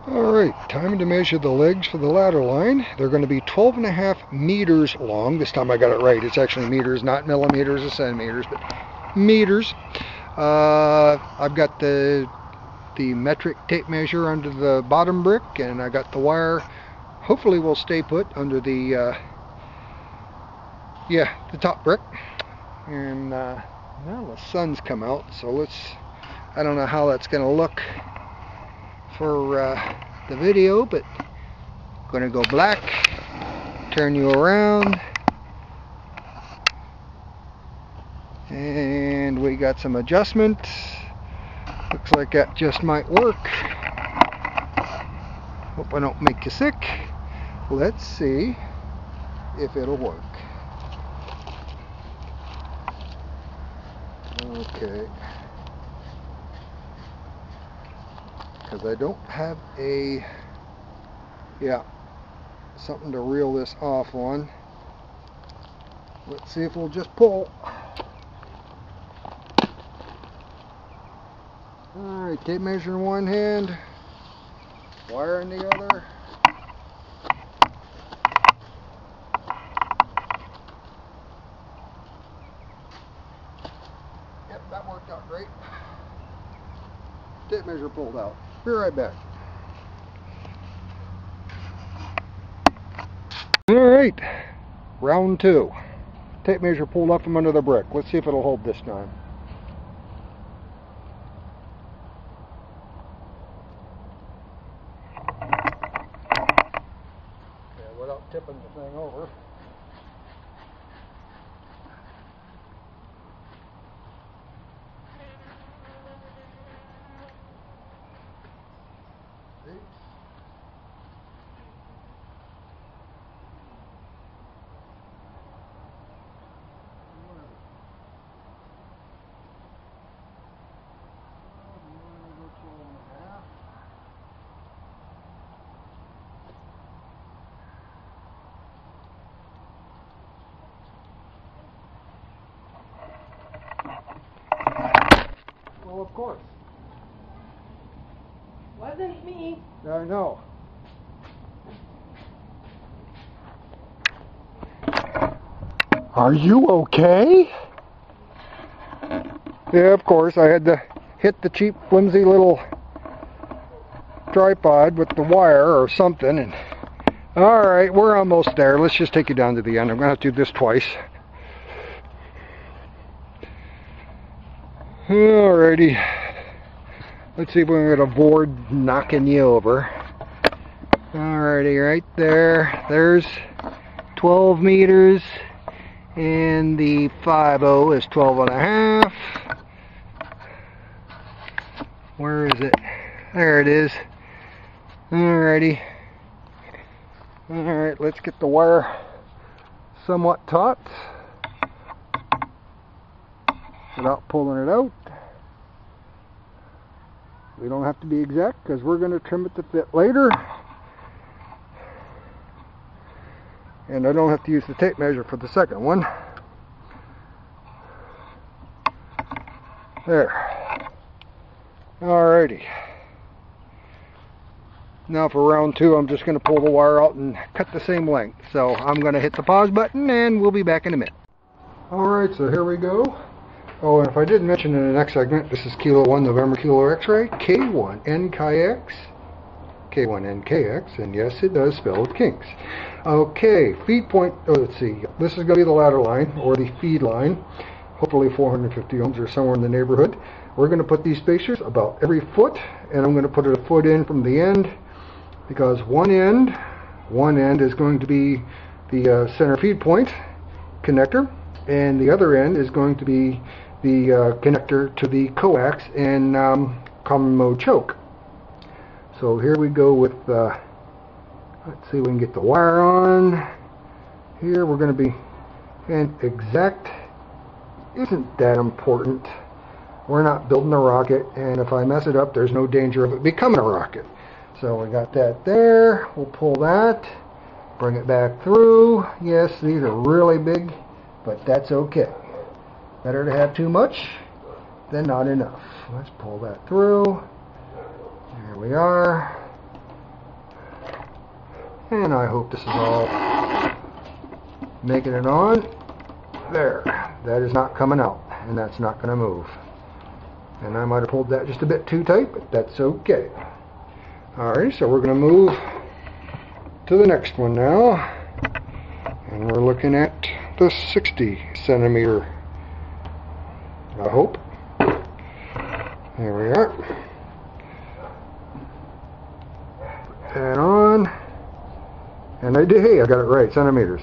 Alright, time to measure the legs for the ladder line. They're going to be 12.5 meters long. This time I got it right. It's actually meters, not millimeters or centimeters, but meters. I've got the metric tape measure under the bottom brick, and I got the wire. Hopefully will stay put under the top brick. And well, the sun's come out, so I don't know how that's going to look for the video, but I'm going to go black, turn you around, and we got some adjustment. Looks like that just might work. Hope I don't make you sick. Let's see if it'll work. Okay. Because I don't have something to reel this off on. Let's see if we'll just pull. Alright, tape measure in one hand, wire in the other. Yep, that worked out great. Tape measure pulled out. Be right back. Alright, round two. Tape measure pulled up from under the brick. Let's see if it'll hold this time. Okay, without tipping the thing over. Well, of course. Wasn't me. I know. Are you okay? Yeah, of course. I had to hit the cheap, flimsy little tripod with the wire or something. And alright, we're almost there. Let's just take you down to the end. I'm going to have to do this twice. Alrighty. Let's see if we can get a board knocking you over. Alrighty, right there. There's 12 meters. And the 5.0 is 12.5. Where is it? There it is. Alrighty. Alright, let's get the wire somewhat taut without pulling it out. We don't have to be exact because we're going to trim it to fit later. And I don't have to use the tape measure for the second one. There. Alrighty. Now for round two, I'm just going to pull the wire out and cut the same length. So I'm going to hit the pause button and we'll be back in a minute. Alright, so here we go. Oh, and if I didn't mention in the next segment, this is Kilo 1 November Kilo X-ray, K1 NKX, K1 NKX, and yes, it does spell with kinks. Okay, feed point, let's see, this is going to be the ladder line, or the feed line, hopefully 450 ohms or somewhere in the neighborhood. We're going to put these spacers about every foot, and I'm going to put it a foot in from the end, because one end is going to be the center feed point connector, and the other end is going to be the connector to the coax and common mode choke. So here we go with, let's see if we can get the wire on. Here we're going to be, and exact isn't that important. We're not building a rocket, and if I mess it up, there's no danger of it becoming a rocket. So we got that there. We'll pull that, bring it back through. Yes, these are really big, but that's okay. Better to have too much than not enough. Let's pull that through. There we are. And I hope this is all making it on. There. That is not coming out, and that's not going to move. And I might have pulled that just a bit too tight, but that's okay. Alright, so we're going to move to the next one now. And we're looking at the 60 centimeter. I hope. There we are. Put that on. And I did, hey, I got it right, centimeters.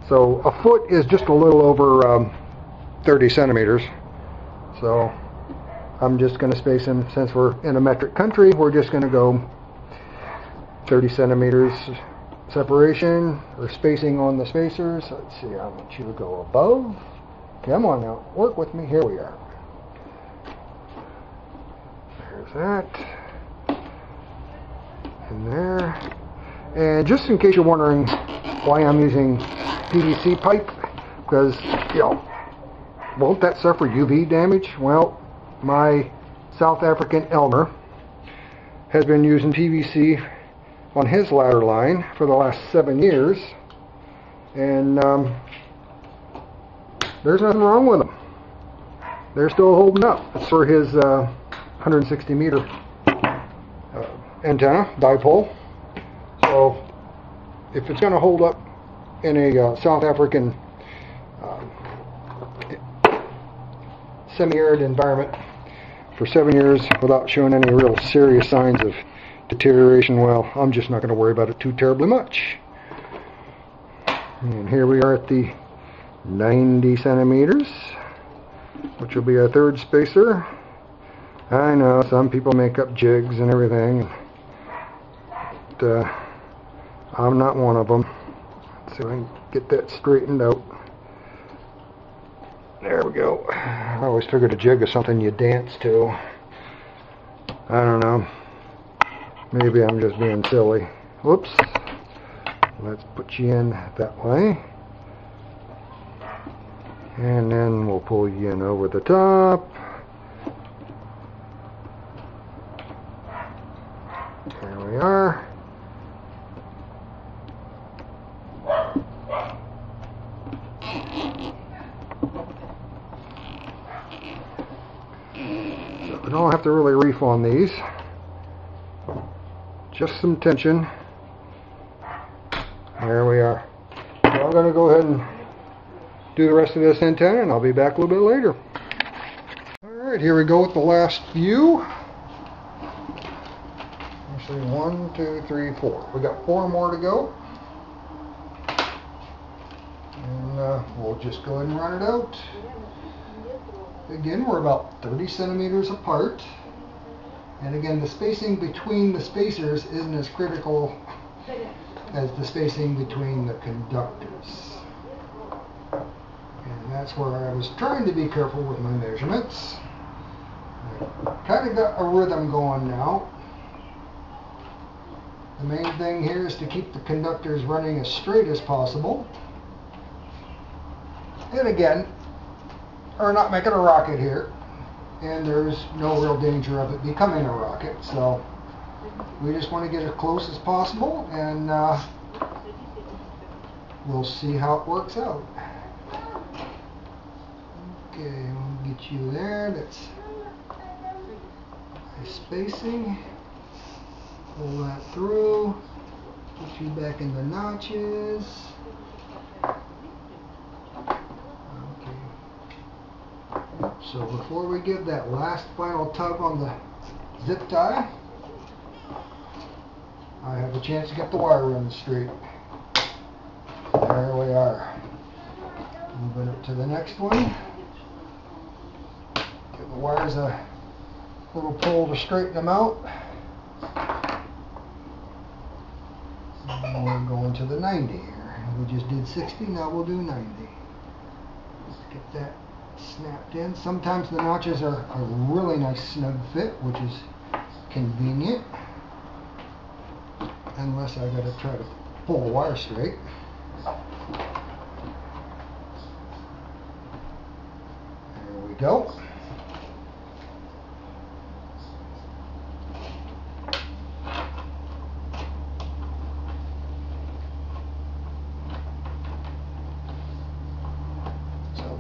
So a foot is just a little over 30 centimeters. So I'm just going to space them, since we're in a metric country, we're just going to go 30 centimeters separation or spacing on the spacers. Let's see, I want you to go above. Come on now, work with me. Here we are. There's that. And there. And just in case you're wondering why I'm using PVC pipe, because, you know, won't that suffer UV damage? Well, my South African Elmer has been using PVC on his ladder line for the last 7 years, and there's nothing wrong with them. They're still holding up. It's for his 160 meter antenna dipole. So if it's going to hold up in a South African semi-arid environment for 7 years without showing any real serious signs of deterioration, well, I'm just not going to worry about it too terribly much. And here we are at the 90 centimeters, which will be our third spacer. I know some people make up jigs and everything, but I'm not one of them. Let's see if I can get that straightened out. There we go. I always figured a jig is something you dance to. I don't know. Maybe I'm just being silly. Whoops. Let's put you in that way. And then we'll pull you in over the top. There we are. So we don't have to really reef on these. Just some tension. There we are. So I'm going to go ahead and do the rest of this antenna, and I'll be back a little bit later. Alright, here we go with the last few. Actually, 1, 2, 3, 4. We got 4 more to go. And we'll just go ahead and run it out. Again, we're about 30 centimeters apart. And again, the spacing between the spacers isn't as critical as the spacing between the conductors. And that's where I was trying to be careful with my measurements. I kind of got a rhythm going now. The main thing here is to keep the conductors running as straight as possible. And again, we're not making a rocket here. And there's no real danger of it becoming a rocket, so we just want to get as close as possible, and we'll see how it works out. Okay, we'll get you there. That's nice spacing. Pull that through. Put you back in the notches. So before we give that last final tug on the zip tie, I have a chance to get the wire running straight. There we are. Moving up to the next one. Give the wires a little pull to straighten them out. And we're going to the 90 here. We just did 60, now we'll do 90. Let's get that snapped in. Sometimes the notches are a really nice snug fit, which is convenient, unless I gotta try to pull the wire straight. There we go.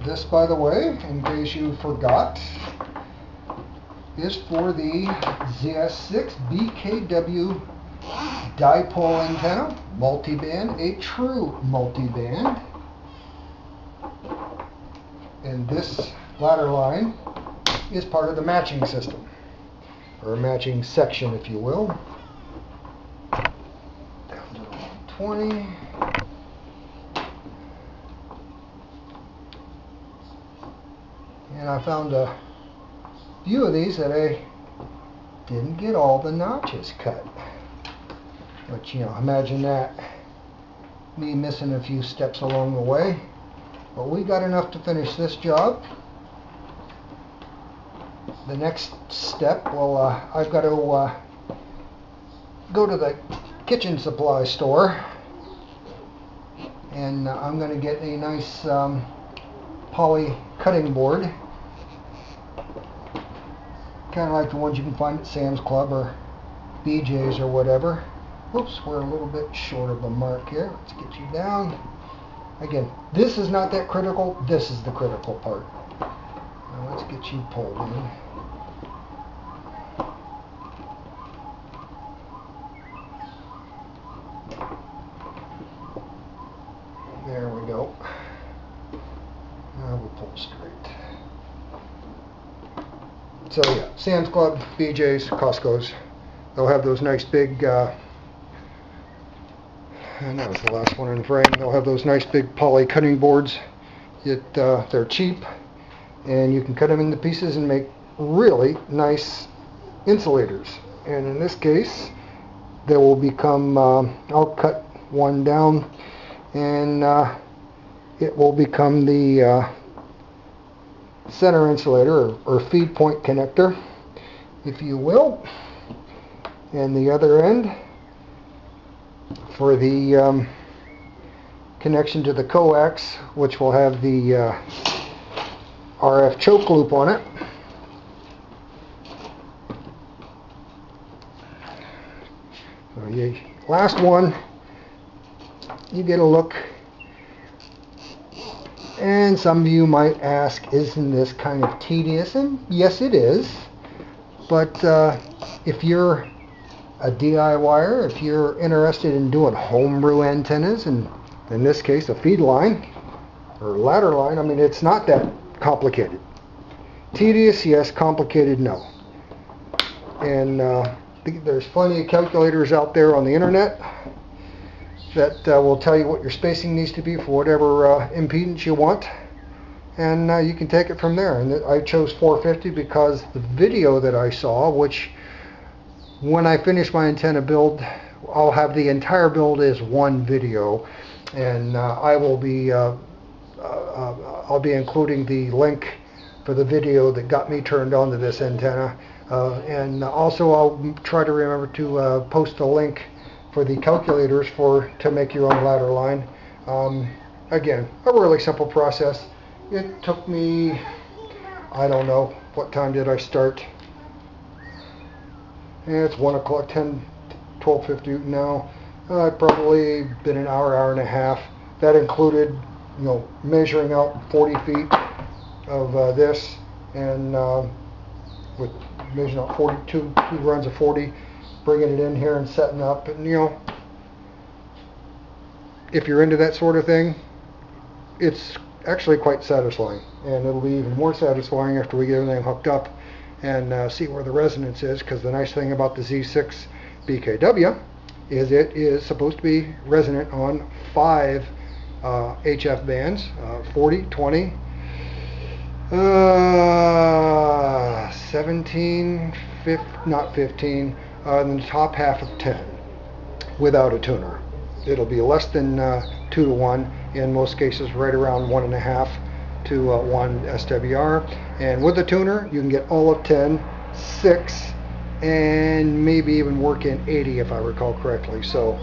This, by the way, in case you forgot, is for the ZS6BKW Dipole antenna, multiband, a true multiband. And this ladder line is part of the matching system, or matching section, if you will. Down to 120. And I found a few of these that I didn't get all the notches cut. But, you know, imagine that, me missing a few steps along the way. But we got enough to finish this job. The next step, well, I've got to go to the kitchen supply store, and I'm going to get a nice poly cutting board, kind of like the ones you can find at Sam's Club or BJ's or whatever. Whoops, we're a little bit short of the mark here. Let's get you down. Again, this is not that critical. This is the critical part. Now let's get you pulled in. There we go. Now we'll pull straight. So yeah, Sam's Club, BJ's, Costco's, they'll have those nice big, and that was the last one in the frame, they'll have those nice big poly cutting boards. They're cheap, and you can cut them into pieces and make really nice insulators. And in this case, they will become, I'll cut one down, and it will become the center insulator, or feed point connector, if you will. And the other end for the connection to the coax, which will have the RF choke loop on it. So you, last one, you get a look, and some of you might ask, isn't this kind of tedious? And yes, it is. But if you're a DIYer, if you're interested in doing homebrew antennas, and in this case a feed line or ladder line, I mean, it's not that complicated. Tedious, yes. Complicated, no. And there's plenty of calculators out there on the internet that will tell you what your spacing needs to be for whatever impedance you want, and you can take it from there. And I chose 450 because the video that I saw, which when I finish my antenna build, I'll have the entire build as one video, and I'll be including the link for the video that got me turned on to this antenna, and also I'll try to remember to post a link for the calculators to make your own ladder line. Again, a really simple process. It took me, I don't know, what time did I start? It's 1 o'clock, 12:50 now. I've probably been an hour, hour and a half. That included, you know, measuring out 40 feet of this, and with measuring out 42 runs of 40, bringing it in here and setting up. And you know, if you're into that sort of thing, it's actually quite satisfying, and it'll be even more satisfying after we get everything hooked up and see where the resonance is, because the nice thing about the Z6BKW is it is supposed to be resonant on 5 HF bands, 40, 20, 17, not 15, and the top half of 10 without a tuner. It'll be less than 2 to 1, in most cases right around 1.5 to 1 SWR, and with the tuner you can get all of 10, 6, and maybe even work in 80 if I recall correctly. So,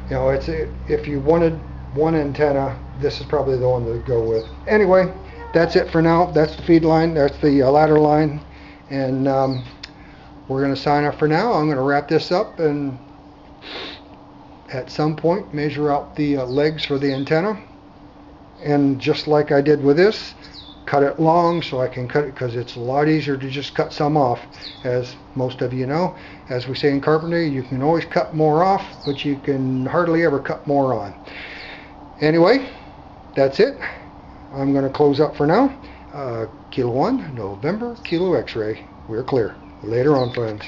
you know, if you wanted one antenna, this is probably the one to go with. Anyway, that's it for now. That's the feed line, that's the ladder line, and we're going to sign off for now. I'm going to wrap this up and at some point measure out the legs for the antenna, and just like I did with this, cut it long so I can cut it, because it's a lot easier to just cut some off. As most of you know, as we say in carpentry, you can always cut more off, but you can hardly ever cut more on. Anyway, that's it. I'm going to close up for now. Kilo 1, November, Kilo X-ray. We're clear. Later on, friends.